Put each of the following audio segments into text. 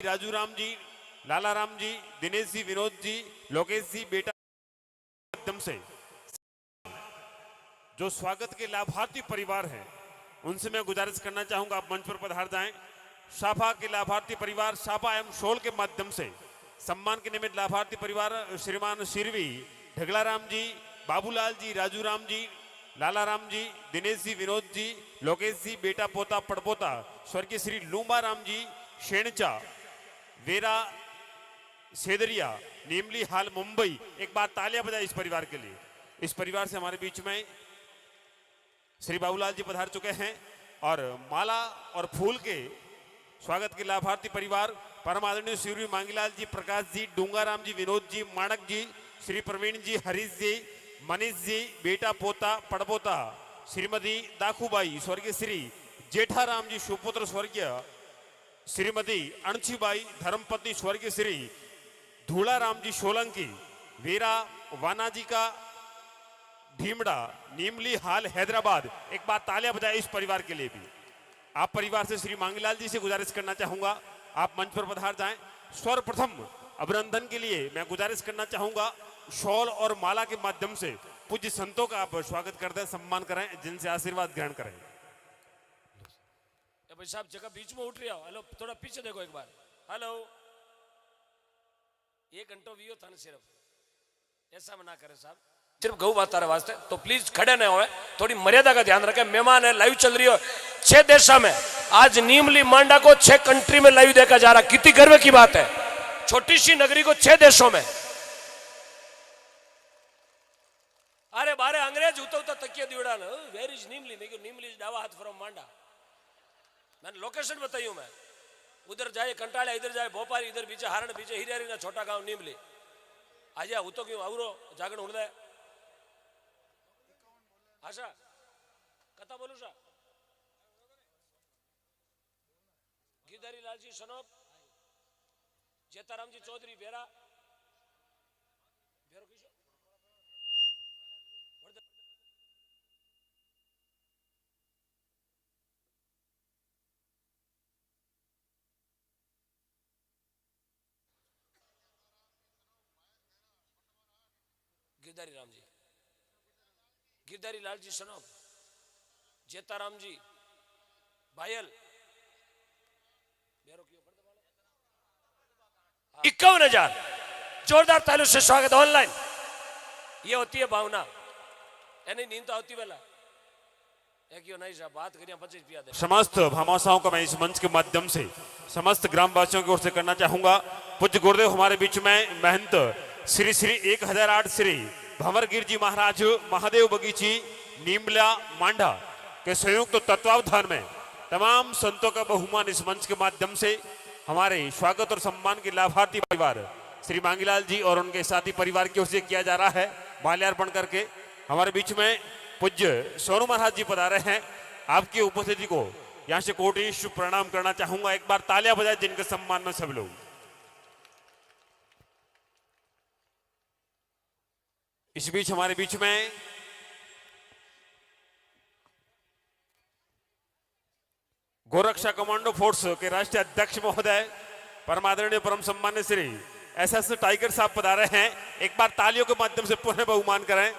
राजू राम जी, लाला राम जी, दिनेश जी, विनोद जी, लोकेश जी बेटा माध्यम से जो स्वागत के लाभार्थी परिवार हैं उनसे मैं गुजारिश करना चाहूंगा आप मंच पर पधार जाएं। शाफा के लाभार्थी परिवार शाफा एवं शोल के माध्यम से सम्मान के निमित्त लाभार्थी परिवार श्रीमान शिरवी ढगला राम जी, बाबूलाल जी, राजू राम जी, लाला राम जी, दिनेश जी, विनोद जी, लोकेश जी बेटा पोता पड़पोता स्वर्गीय श्री लूंबा राम जी, शेणचा, वेरा सेदरिया, नीमली हाल मुंबई। एक बार तालियां बजाएं इस परिवार के लिए। इस परिवार से हमारे बीच में श्री बाबूलाल जी पधार चुके हैं और माला और फूल के स्वागत के लाभार्थी परिवार परम आदरणीय श्री मांगीलाल जी, प्रकाश जी, डूंगाराम जी, विनोद जी, माणक जी, श्री प्रवीण जी, हरीश जी, मनीष जी बेटा पोता पड़पोता श्रीमती दाखूबाई स्वर्गीय श्री जेठाराम जी सुपुत्र स्वर्गीय श्रीमती अणछीबाई धर्मपत्नी स्वर्गीय श्री धूलाराम जी सोलंकी, वीरा वानाजी का ढीमड़ा, नीमली हाल हैदराबाद। एक बार तालियां बजाएं इस परिवार के लिए भी। आप परिवार से श्री मांगीलाल जी से गुजारिश करना चाहूंगा आप मंच पर पधार जाएं। सर्वप्रथम अभिनंदन के लिए मैं गुजारिश करना चाहूंगा शॉल और माला के माध्यम से पूज्य संतों का आप स्वागत कर दें, सम्मान करें, जिनसे आशीर्वाद ग्रहण करें। भाई साहब जगह बीच में उठ रही हो, हेलो थोड़ा पीछे देखो एक बार, हेलो। 1 घंटो वियो था सिर्फ, ऐसा ना करे साहब, सिर्फ गौ माता वास्ते तो प्लीज खड़े न होए, थोड़ी मर्यादा का ध्यान रखें। मेहमान है, लाइव चल रही हो 6 देशों में, आज नीमली मांडा को 6 कंट्री में लाइव देखा जा रहा, कितनी गर्व की बात है। छोटी सी नगरी को 6 देशों में। अरे बारे अंग्रेज उतो तकिया दिवड़ा ना, वेर इज नीमली, मैं नीमली इज डावा हाथ फ्रॉम मांडा। मैंने लोकेशन बताई हूं, मैं उधर जाए कंटाला, इधर जाए भोपाल, इधर बीचे हारण, बीचे हिरियारी ना छोटा गांव नीमली। आजा उतो क्यों आवरो जागरण उड़ दे आशा कथा बोलू सा गिरधारी लाल जी सनोप, जेताराम जी चौधरी बेरा बेरो किशोर गिरधारी राम जी, गिरधारी लाल जी सनोप, जेताराम जी भायल 51,000 जोरदार तालियों से स्वागत ऑनलाइन। ये होती है भावना, यानी नींद तो होती वाला बात करिए 25 पिया दे। समस्त भामाशाओं का मैं इस मंच के माध्यम से समस्त ग्रामवासियों की ओर से करना चाहूंगा। पूज्य गुरुदेव हमारे बीच में महंत श्री श्री 1008 श्री भंवरगिर जी महाराज महादेव बगीची नीमला मांडा के संयुक्त तत्वावधान में तमाम संतों का बहुमान इस मंच के माध्यम से हमारे स्वागत और सम्मान के लाभार्थी परिवार श्री मांगीलाल जी और उनके साथी परिवार की ओर से किया जा रहा है। माल्यार्पण करके हमारे बीच में पूज्य सोनू महाराज जी पधारे हैं। आपकी उपस्थिति को यहाँ से कोटिश प्रणाम करना चाहूंगा। एक बार तालियां बजाएं जिनके सम्मान में सब लोग। इस बीच हमारे बीच में गोरक्षा कमांडो फोर्स के राष्ट्रीय अध्यक्ष महोदय परमादरणीय परम सम्मान्य श्री एसएस टाइगर साहब पधारे हैं। एक बार तालियों के माध्यम से पुनः बहुमान करें।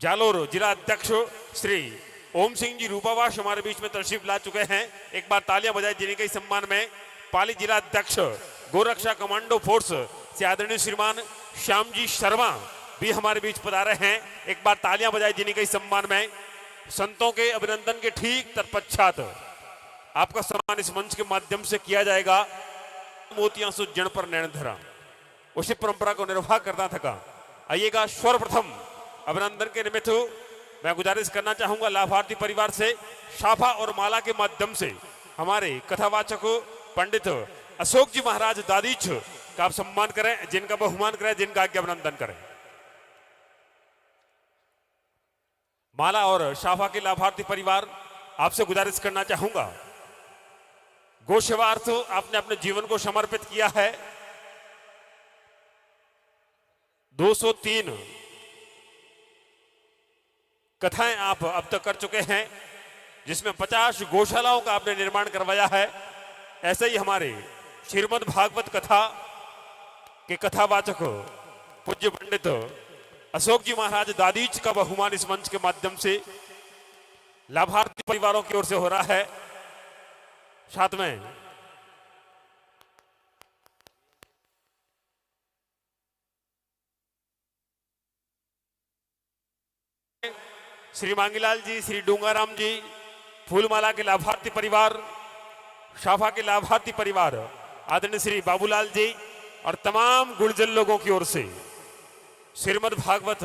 जालोर जिला अध्यक्ष श्री ओम सिंह जी रूपावास हमारे बीच में तशरीफ ला चुके हैं। एक बार तालियां बजाएं जिनके सम्मान में। पाली जिला अध्यक्ष गोरक्षा कमांडो फोर्स से आदरणीय श्रीमान श्याम जी शर्मा भी हमारे बीच पधारे हैं। एक बार तालियां बजाएं जिनके सम्मान में। संतों के अभिनंदन के ठीक तत्पश्चात आपका सम्मान इस मंच के माध्यम से किया जाएगा। मोतियां सु जन पर नैन धरा, उसी परंपरा को निर्वाह करना थका। आइएगा सर्वप्रथम अभिनंदन के निमित्त मैं गुजारिश करना चाहूंगा लाभार्थी परिवार से शाफा और माला के माध्यम से हमारे कथावाचक पंडित अशोक जी महाराज दादीच का आप सम्मान करें, जिनका बहुमान करें, जिनका आज्ञा अभिनंदन करें। माला और शाफा के लाभार्थी परिवार आपसे गुजारिश करना चाहूंगा, गो सेवार्थ आपने अपने जीवन को समर्पित किया है। 203 कथाएं आप अब तक कर चुके हैं। जिसमें 50 गौशालाओं का आपने निर्माण करवाया है। ऐसे ही हमारे श्रीमद् भागवत कथा के कथावाचक पूज्य पंडित अशोक जी महाराज दादीच का बहुमान इस मंच के माध्यम से लाभार्थी परिवारों की ओर से हो रहा है। साथ में श्री मांगीलाल जी, श्री डूंगाराम जी, फूलमाला के लाभार्थी परिवार, शाफा के लाभार्थी परिवार, आदरणीय श्री बाबूलाल जी और तमाम गुणजन लोगों की ओर से श्रीमद् भागवत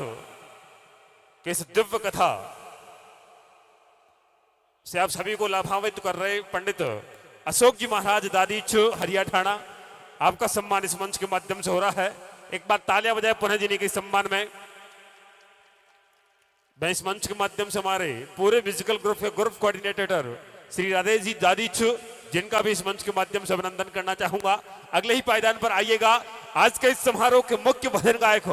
के इस दिव्य कथा से आप सभी को लाभान्वित कर रहे पंडित अशोक जी महाराज दादीच हरिया ठाणा, आपका सम्मान इस मंच के माध्यम से हो रहा है। एक बार तालियां बजाए पुनः जी के सम्मान में। मैं इस मंच के माध्यम से हमारे पूरे म्यूजिकल ग्रुप के ग्रुप कोऑर्डिनेटर श्री राधेश जी दादीच, जिनका भी इस मंच के माध्यम से अभिनंदन करना चाहूंगा। अगले ही पायदान पर आइएगा आज के इस समारोह के मुख्य भजन गायक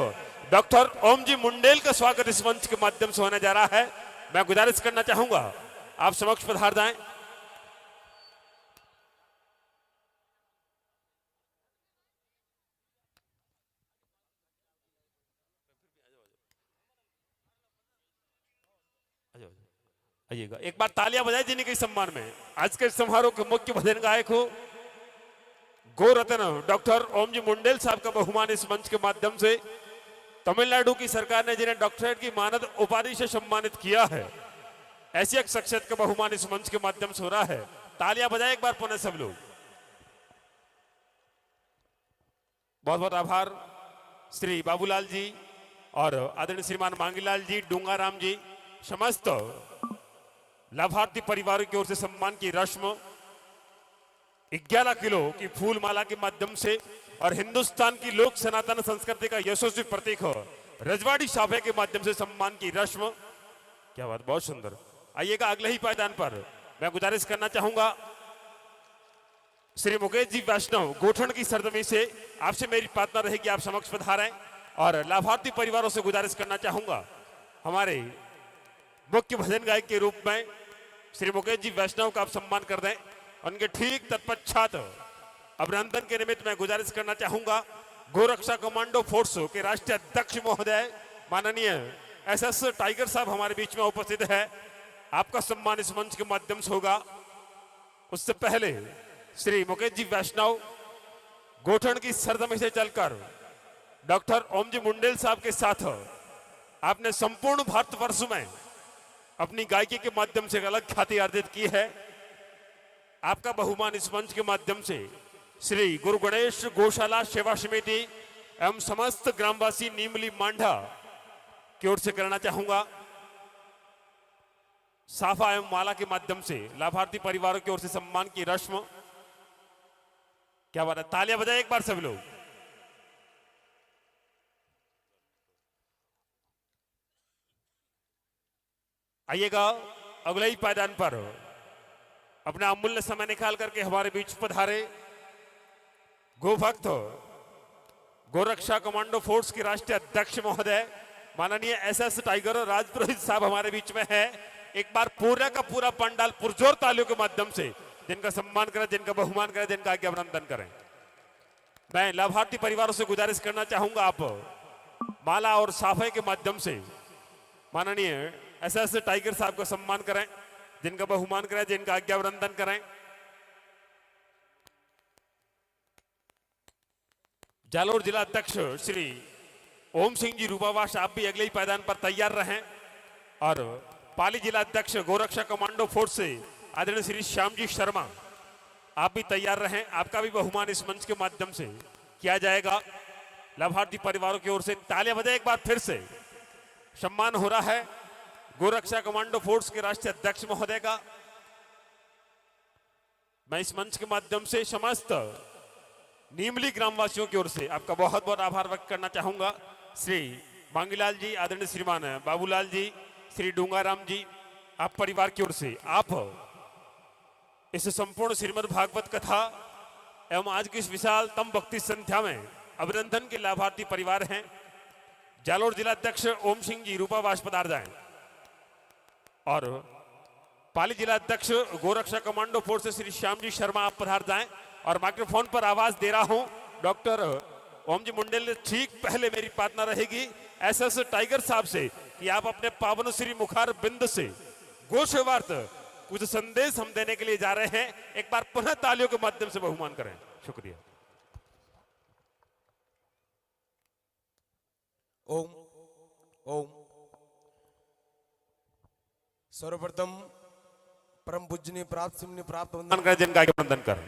डॉक्टर ओम जी मुंडेल का स्वागत इस मंच के माध्यम से होने जा रहा है। मैं गुजारिश करना चाहूंगा आप समक्ष पधार जाएं। आइएगा, एक बार तालियां बजाए जिन्हें के सम्मान में। आज के समारोह के मुख्य भजन गायक हो गो रत्न डॉक्टर ओम जी मुंडेल साहब का बहुमान इस मंच के माध्यम से तमिलनाडु की सरकार ने जिन्हें डॉक्टरेट की मानद उपाधि से सम्मानित किया है, ऐसी एक शख्सियत का बहुमान इस मंच के माध्यम से हो रहा है। तालियां बजाए एक बार पुनः सब लोग। बहुत बहुत आभार श्री बाबूलाल जी और आदरणीय श्रीमान मांगीलाल जी, डूंगाराम जी, समस्त लाभार्थी परिवारों की ओर से सम्मान की रस्म 11 किलो की फूलमाला के माध्यम से और हिंदुस्तान की लोक सनातन संस्कृति का यशस्वी प्रतीक रजवाड़ी साफे के माध्यम से सम्मान की रस्म। क्या बात, बहुत सुंदर। आइएगा अगले ही पायदान पर मैं गुजारिश करना चाहूंगा श्री मुकेश जी वैष्णव गोठन की सरजमी से आपसे मेरी प्रार्थना रहेगी आप समक्ष पधारें और लाभार्थी परिवारों से गुजारिश करना चाहूंगा हमारे मुख्य भजन गायक के रूप में श्री मुकेश जी वैष्णव का आप सम्मान कर दें। उनके ठीक तत्पश्चात अभिनंदन के निमित्त मैं गुजारिश करना चाहूंगा गोरक्षा कमांडो फोर्स के राष्ट्रीय अध्यक्ष महोदय माननीय एसएस टाइगर साहब हमारे बीच में उपस्थित है। आपका सम्मान इस मंच के माध्यम से होगा। उससे पहले श्री मुकेश जी वैष्णव गोठन की सरजमी से चलकर डॉक्टर ओम जी मुंडेल साहब के साथ आपने संपूर्ण भारतवर्ष में अपनी गायकी के माध्यम से अलग ख्याति अर्जित की है। आपका बहुमान इस मंच के माध्यम से श्री गुरु गणेश गौशाला सेवा समिति एवं समस्त ग्रामवासी नीमली मांडा की ओर से करना चाहूंगा। साफा एवं माला के माध्यम से लाभार्थी परिवारों की ओर से सम्मान की रस्म। क्या बात है, तालियां बजाए एक बार सब लोग। आइएगा अगले ही पायदान पर अपना अमूल्य समय निकाल करके हमारे बीच पधारे गोभक्त गोरक्षा कमांडो फोर्स के राष्ट्रीय अध्यक्ष महोदय माननीय एसएस टाइगर राजपुरोहित साहब हमारे बीच में है। एक बार पूरा का पूरा पंडाल पुरजोर तालियों के माध्यम से जिनका सम्मान करें, जिनका बहुमान करें, जिनका आज्ञा अभिनंदन करें। मैं लाभार्थी परिवारों से गुजारिश करना चाहूंगा आप माला और साफे के माध्यम से माननीय एसएस टाइगर साहब का सम्मान करें, जिनका बहुमान करें, जिनका आज्ञा अभिनंदन करें। जालोर जिला अध्यक्ष श्री ओम सिंह जी रूपावास आप भी अगले ही पायदान पर तैयार रहें और पाली जिला अध्यक्ष गोरक्षा कमांडो फोर्स से आदरणीय श्री श्याम जी शर्मा आप भी तैयार रहें। आपका भी बहुमान इस मंच के माध्यम से किया जाएगा। लाभार्थी परिवारों की ओर से तालियां बजाएं एक बार फिर से। सम्मान हो रहा है गोरक्षा कमांडो फोर्स के राष्ट्रीय अध्यक्ष महोदय का। मैं इस मंच के माध्यम से समस्त नीमली ग्रामवासियों की ओर से आपका बहुत बहुत आभार व्यक्त करना चाहूंगा। श्री मांगीलाल जी, आदरणीय श्रीमान बाबूलाल जी, श्री डूंगाराम जी, आप परिवार की ओर से आप इस संपूर्ण श्रीमद् भागवत कथा एवं आज की इस विशालतम भक्ति संध्या में अभिनंदन के लाभार्थी परिवार हैं। जालोर जिला अध्यक्ष ओम सिंह जी रूपावास पधार जाएं और पाली जिला अध्यक्ष गोरक्षा कमांडो फोर्स से श्री श्याम जी शर्मा आप पधार जाएं और माइक्रोफोन पर आवाज दे रहा हूं डॉक्टर ओम जी मुंडेल ठीक पहले मेरी प्रार्थना रहेगी एसएस टाइगर साहब से कि आप अपने पावन श्री मुखार बिंद से गोशवार्थ कुछ संदेश हम देने के लिए जा रहे हैं। एक बार पुनः तालियों के माध्यम से बहुमान करें। शुक्रिया। ओम ओम। सर्वप्रथम परम पूजनीय प्राप्त सिमनी प्राप्त वंदन करें जिनका आगे वंदन करें।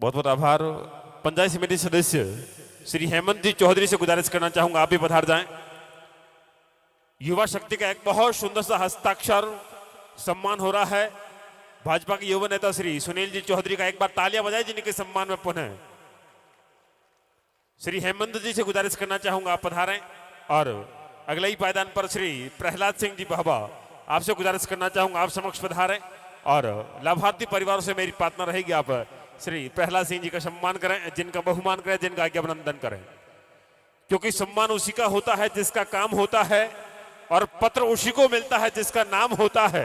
बहुत बहुत आभार। पंचायत समिति सदस्य श्री हेमंत जी चौधरी से गुजारिश करना चाहूंगा आप भी पधार जाएं। युवा शक्ति का एक बहुत सुंदर सा हस्ताक्षर सम्मान हो रहा है। भाजपा के युवा नेता श्री सुनील जी चौधरी का एक बार तालियां बजाएं जिनके सम्मान में पुनः श्री हेमंत जी से गुजारिश करना चाहूंगा आप पधारें। और अगले ही पायदान पर श्री प्रहलाद सिंह जी बहबा आपसे गुजारिश करना चाहूंगा आप समक्ष पधारें। और लाभार्थी परिवारों से मेरी प्रार्थना रहेगी आप श्री प्रहलाद सिंह जी का सम्मान करें, जिनका बहुमान करें, जिनका आज्ञा अभिनंदन करें, क्योंकि सम्मान उसी का होता है जिसका काम होता है और पत्र उसी को मिलता है जिसका नाम होता है।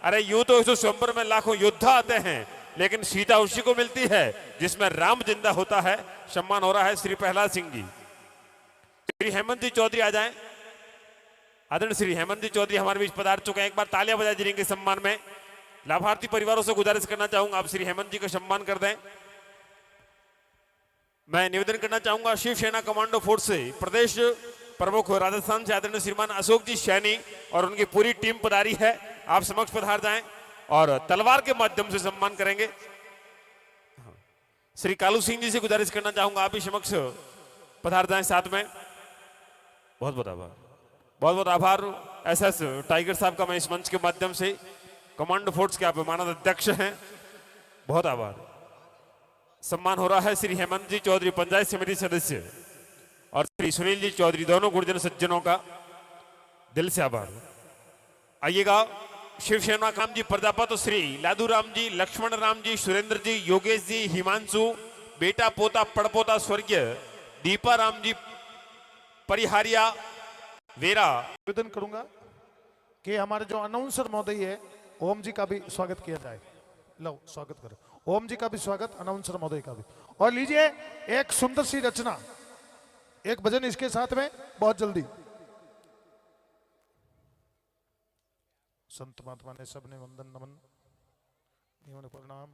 अरे यूं तो 100 में लाखों योद्धा आते हैं लेकिन सीता उसी को मिलती है जिसमें राम जिंदा होता है। सम्मान हो रहा है श्री प्रहलाद सिंह जी। श्री हेमंत जी चौधरी आ जाएं। आदरणीय श्री हेमंत जी चौधरी हमारे बीच पधार चुके हैं। एक बार तालियां बजाएं जिनके सम्मान में। लाभार्थी परिवारों से गुजारिश करना चाहूंगा आप श्री हेमंत जी का सम्मान कर दें। मैं निवेदन करना चाहूंगा शिवसेना कमांडो फोर्स से प्रदेश प्रमुख राजस्थान से आदरणीय श्रीमान अशोक जी सैनी और उनकी पूरी टीम पधारी है। आप समक्ष पधार जाएं और तलवार के माध्यम से सम्मान करेंगे। श्री कालू सिंह जी से गुजारिश करना चाहूंगा आप भी समक्ष पधार जाएं साथ में। बहुत बहुत आभार। बहुत बहुत आभार एसएस टाइगर साहब का मैं इस मंच के माध्यम से कमांडो फोर्स के आप मानद अध्यक्ष हैं। बहुत आभार। सम्मान हो रहा है श्री हेमंत जी चौधरी पंचायत समिति सदस्य और श्री सुनील जी चौधरी दोनों गुरुजन सज्जनों का दिल से आभार। आइएगा शिवसेना काम जी प्रजापत श्री लादू राम जी, लक्ष्मण राम जी, सुरेंद्र जी, योगेश जी, हिमांशु, बेटा पोता पड़पोता स्वर्गीय दीपा राम जी परिहारिया वेरा। निवेदन करूंगा कि हमारे जो अनाउंसर महोदय है ओम जी का भी स्वागत किया जाए। लो स्वागत करो ओम जी का भी स्वागत, अनाउंसर महोदय का भी। और लीजिए एक सुंदर सी रचना, एक भजन इसके साथ में बहुत जल्दी। संत महात्मा ने सबने वंदन नमन प्रणाम।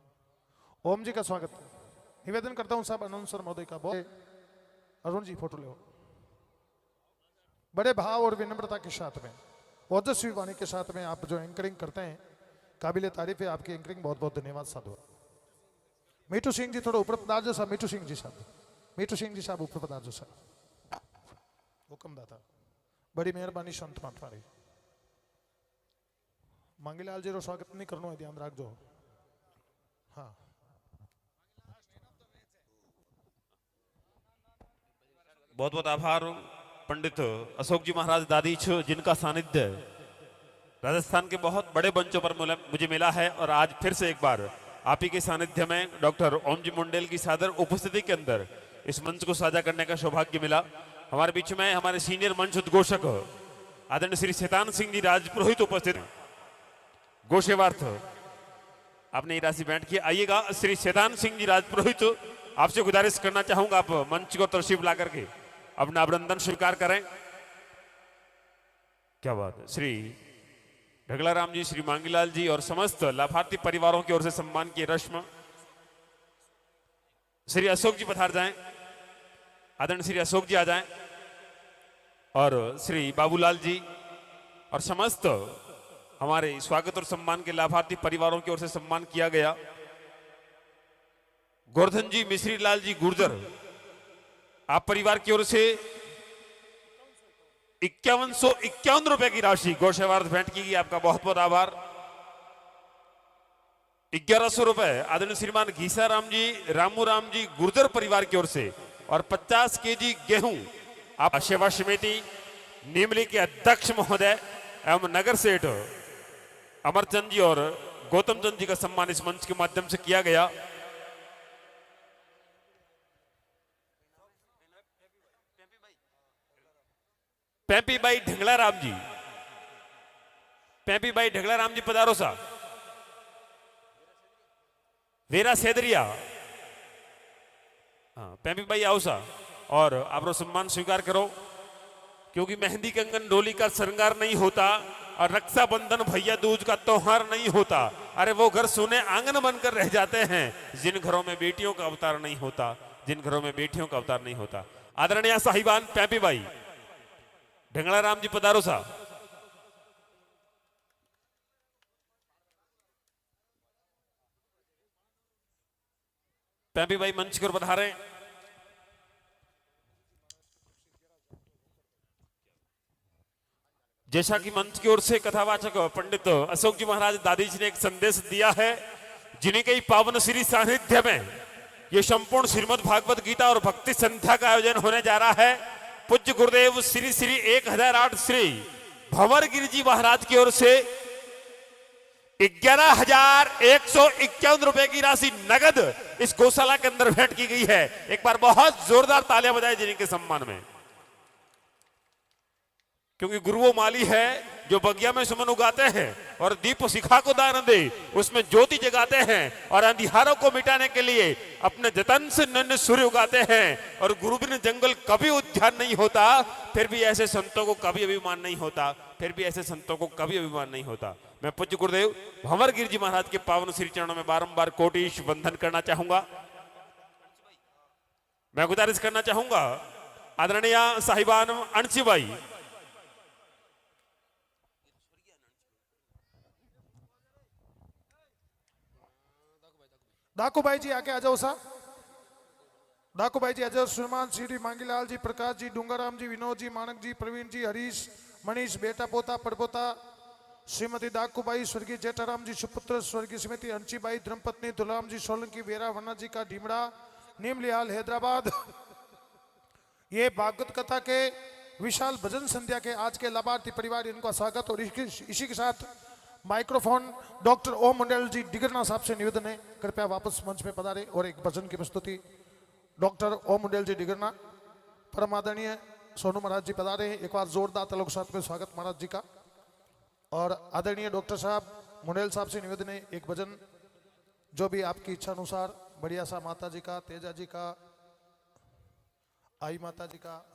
ओम जी का स्वागत निवेदन करता हूं साहब अनाउंसर महोदय का। अरुण जी फोटो ले बड़े भाव और विनम्रता के साथ में, ओजस्वी वाणी के साथ में आप जो एंकरिंग करते हैं काबिले तारीफ है आपकी एंकरिंग। बहुत बहुत धन्यवाद साधु। मीठू सिंह जी थोड़ा ऊपर पधार जो साहब। मीठू सिंह जी साहब, मीठू सिंह जी साहब ऊपर पधार जो साहब। हुक्मदाता बड़ी मेहरबानी संत महात्मा री। मांगीलाल जी रो स्वागत नहीं करना है, ध्यान रख जो। हाँ बहुत बहुत आभार पंडित अशोक जी महाराज दादी जिनका सानिध्य राजस्थान के बहुत बड़े मंचों पर मुझे मिला है। और आज फिर से एक बार आप ही के सानिध्य में डॉक्टर ओम जी मुंडेल की सादर उपस्थिति के अंदर इस मंच को साझा करने का सौभाग्य मिला। हमारे बीच में हमारे सीनियर मंच उद्घोषक आदरणीय श्री शैतान सिंह जी राजपुरोहित उपस्थित हैं। गोशेवार्थ आपने ये राशि भेंट की। आइएगा श्री शैतान सिंह जी राजपुरोहित, आपसे गुजारिश करना चाहूंगा आप मंच को तशरीफ ला करके अपना अभिनंदन स्वीकार करें। क्या बात है। श्री ढगला राम जी, श्री मांगीलाल जी और समस्त लाभार्थी परिवारों की ओर से सम्मान की रस्म। श्री अशोक जी पधार जाएं। आदरणीय श्री अशोक जी आ जाएं और श्री बाबूलाल जी और समस्त हमारे स्वागत और सम्मान के लाभार्थी परिवारों की ओर से सम्मान किया गया। गोवर्धन जी, मिश्री लाल जी गुर्जर, आप परिवार की ओर से 5151 रुपए की राशि गोशेवार्थ भेंट की गई। आपका बहुत बहुत आभार। 1100 रुपए आदरणीय श्रीमान घीसा राम जी, रामू राम जी गुर्जर परिवार की ओर से और 50 केजी गेहूं आप सेवा समिति नीमली के अध्यक्ष महोदय एवं नगर सेठ अमरचंद जी और गौतम चंद जी का सम्मान इस मंच के माध्यम से किया गया। पैंपी भाई ढंगला राम जी, पैंपी भाई ढंगला राम जी पधारो सा। वेरा सेदरिया, हाँ पैंपी भाई आओ सा और आप सम्मान स्वीकार करो, क्योंकि मेहंदी कंगन डोली का श्रृंगार नहीं होता और रक्षाबंधन भैया दूज का त्योहार नहीं होता। अरे वो घर सोने आंगन बनकर रह जाते हैं जिन घरों में बेटियों का अवतार नहीं होता, जिन घरों में बेटियों का अवतार नहीं होता। आदरणीय साहिबान पैंपी भाई ढंगला राम जी पधारो सा। पैंपी भाई मंच की ओर पधारे। जैसा कि मंच की ओर से कथावाचक पंडित अशोक जी महाराज दादी जी ने एक संदेश दिया है, जिन्हीं के पावन श्री सानिध्य में ये संपूर्ण श्रीमद् भागवत गीता और भक्ति संध्या का आयोजन होने जा रहा है। पूज्य गुरुदेव श्री श्री 1008 श्री भंवर गिरि जी महाराज की ओर से 11,151 रुपए की राशि नगद इस गौशाला के अंदर भेंट की गई है। एक बार बहुत जोरदार तालियां बजाएं जिनके सम्मान में, क्योंकि गुरु वो माली है जो बगिया में सुमन उगाते हैं और दीप शिखा को दान दे, उसमें ज्योति जगाते हैं और अंधियारों को मिटाने के लिए अपने जतन से नन्हे सूर्य उगाते हैं। और गुरु बिन जंगल कभी उद्यान नहीं होता, फिर भी ऐसे संतों को कभी अभिमान नहीं होता, फिर भी ऐसे संतों को कभी अभिमान नहीं होता। मैं पूज्य गुरुदेव भंवर गिरि जी महाराज के पावन श्री चरणों में बारंबार कोटिश वंदन करना चाहूंगा। मैं गुजारिश करना चाहूंगा आदरणीय साहिबान अणसी भाई, डाकू भाई जी आके आ जाओ सा। डाकू भाई जी आ जाओ। श्रीमान श्री मांगीलाल जी, प्रकाश जी, डूंगाराम जी, विनोद जी, मानक जी, प्रवीण जी, हरीश, मनीष, बेटा पोता पड़पोता, श्रीमती डाकू बाई, स्वर्गीय जेठाराम जी सुपुत्र, स्वर्गीय श्रीमती अंशी बाई धर्मपत्नी, दुलाराम जी सोलंकी, वेरा वन्ना जी का ढीमड़ा, नीमलिहाल हैदराबाद। ये भागवत कथा के विशाल भजन संध्या के आज के लाभार्थी परिवार, इनका स्वागत। और इसी के साथ माइक्रोफोन डॉक्टर ओम मंडल जी डिगरना साहब से निवेदन है, कृपया वापस मंच पे पधारे और एक भजन की प्रस्तुति। डॉक्टर ओम मंडल जी डिगरना, परम आदरणीय सोनू महाराज जी पधारे हैं। एक बार जोरदार तालियों के साथ में स्वागत महाराज जी का। और आदरणीय डॉक्टर साहब मुंडेल साहब से निवेदन है, एक भजन जो भी आपकी इच्छा अनुसार, बढ़िया सा माता जी का, तेजा जी का, आई माता जी का।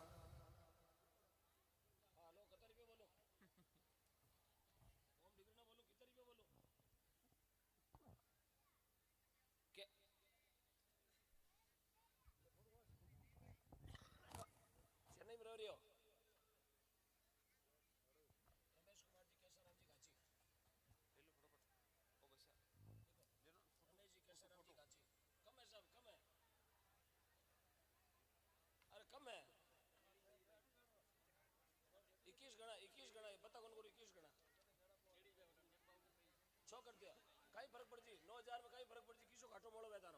कर दिया, कई फर्क पड़ती 9,000 में, कई फर्क पड़ती, किसो घाटो मोड़ो बेटा।